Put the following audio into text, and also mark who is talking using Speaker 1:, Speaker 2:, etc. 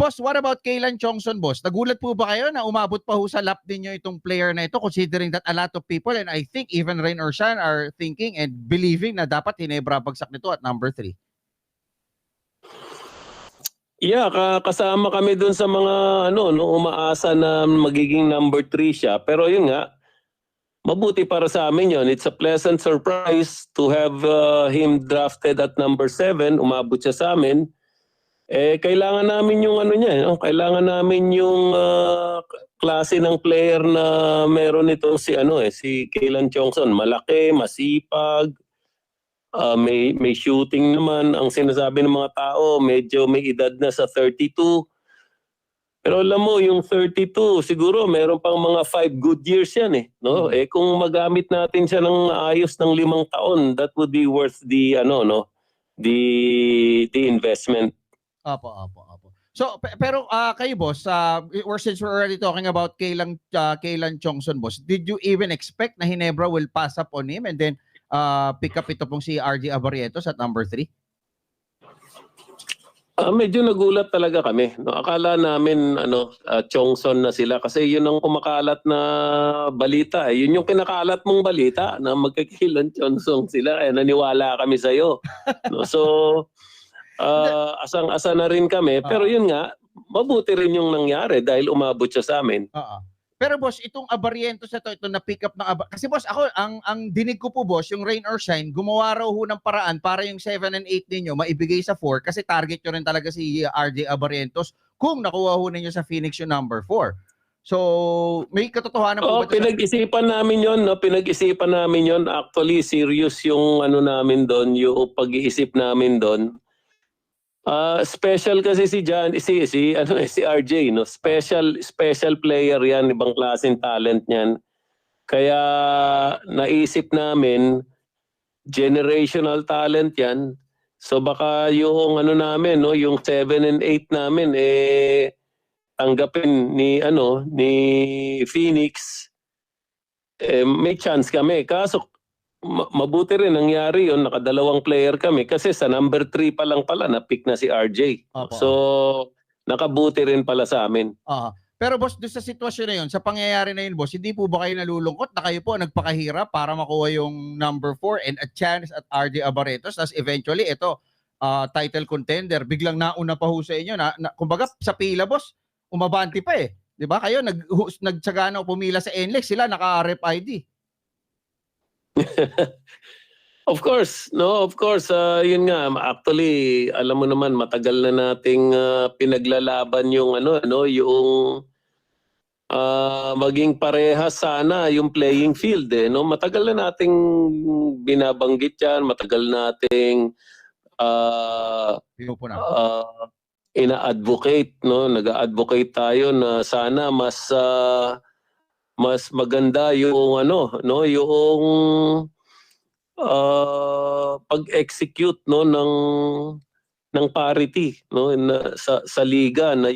Speaker 1: Boss, what about Kaylan Chongson, boss? Nagulat po ba kayo na umabot pa ho sa lap ninyo itong player na ito, considering that a lot of people, and I think even Rain Orshan, are thinking and believing na dapat Ginebra bagsak nito at number 3?
Speaker 2: Yeah, kasama kami dun sa mga umaasa na magiging number 3 siya. Pero yun nga, mabuti para sa amin yun. It's a pleasant surprise to have him drafted at number 7. Umabot siya sa amin. Kailangan namin yung kailangan namin yung klase ng player na meron itong si Kaylan Chongson. Malaki, masipag, may shooting naman. Ang sinasabi ng mga tao, medyo may edad na sa 32. Pero alam mo, yung 32, siguro meron pang mga 5 good years yan no? Kung magamit natin siya ng ayos ng 5 taon, that would be worth the the investment.
Speaker 1: Opo. So, pero kayo, boss, or since we're already talking about Kaylan Chongson, boss, did you even expect na Ginebra will pass up on him and then pick up ito pong si RJ Abarrietos at number 3?
Speaker 2: Medyo nagulat talaga kami. No? Akala namin Chongson na sila kasi yun ang kumakalat na balita. Yun yung kinakalat mong balita na magkakilan Chongson sila. Naniwala kami sa iyo. No? So asang-asa na rin kami. Pero yun nga, mabuti rin yung nangyari dahil umabot siya sa amin.
Speaker 1: Pero boss, itong Abarrietos ito na pick up ng kasi boss, ako ang dinig ko po, boss, yung Rain or Shine, gumawa raw ho ng paraan para yung 7 and 8 ninyo maibigay sa 4 kasi target nyo rin talaga si RJ Abarrietos kung nakuha ho ninyo sa Phoenix yung number 4. So, may katotohanan po ba ito?
Speaker 2: Pinag-isipan namin yon, no? Pinag-isipan namin yon. Actually, serious yung namin doon, yung pag-iisip namin doon. Special kasi si RJ, no? Special player yan, ibang klaseng talent niyan. Kaya naisip namin generational talent yan. So baka yung namin, no, yung 7 and 8 namin tanggapin ni Phoenix. May chance kami. Kaso mabuti rin nangyari yun, nakadalawang player kami kasi sa number 3 pa lang pala na-pick na si RJ. So nakabuti rin pala sa amin.
Speaker 1: Pero boss, doon sa sitwasyon na yun, sa pangyayari na yun, boss, hindi po ba kayo nalulungkot na kayo po nagpakahirap para makuha yung number 4 and a chance at RJ Abarrietos, as eventually ito title contender, biglang nauna pa ho sa inyo kumbaga sa pila, boss, umabanti pa di ba? Kayo nagtsaga na pumila sa NLEX, sila naka-rep ID.
Speaker 2: Of course, yun nga, actually alam mo naman matagal na nating pinaglalaban yung yung maging parehas sana yung playing field no? Matagal na nating binabanggit yan, matagal nating ina-advocate, no? Nag-advocate tayo na sana mas maganda yung yung pag-execute ng parity sa liga na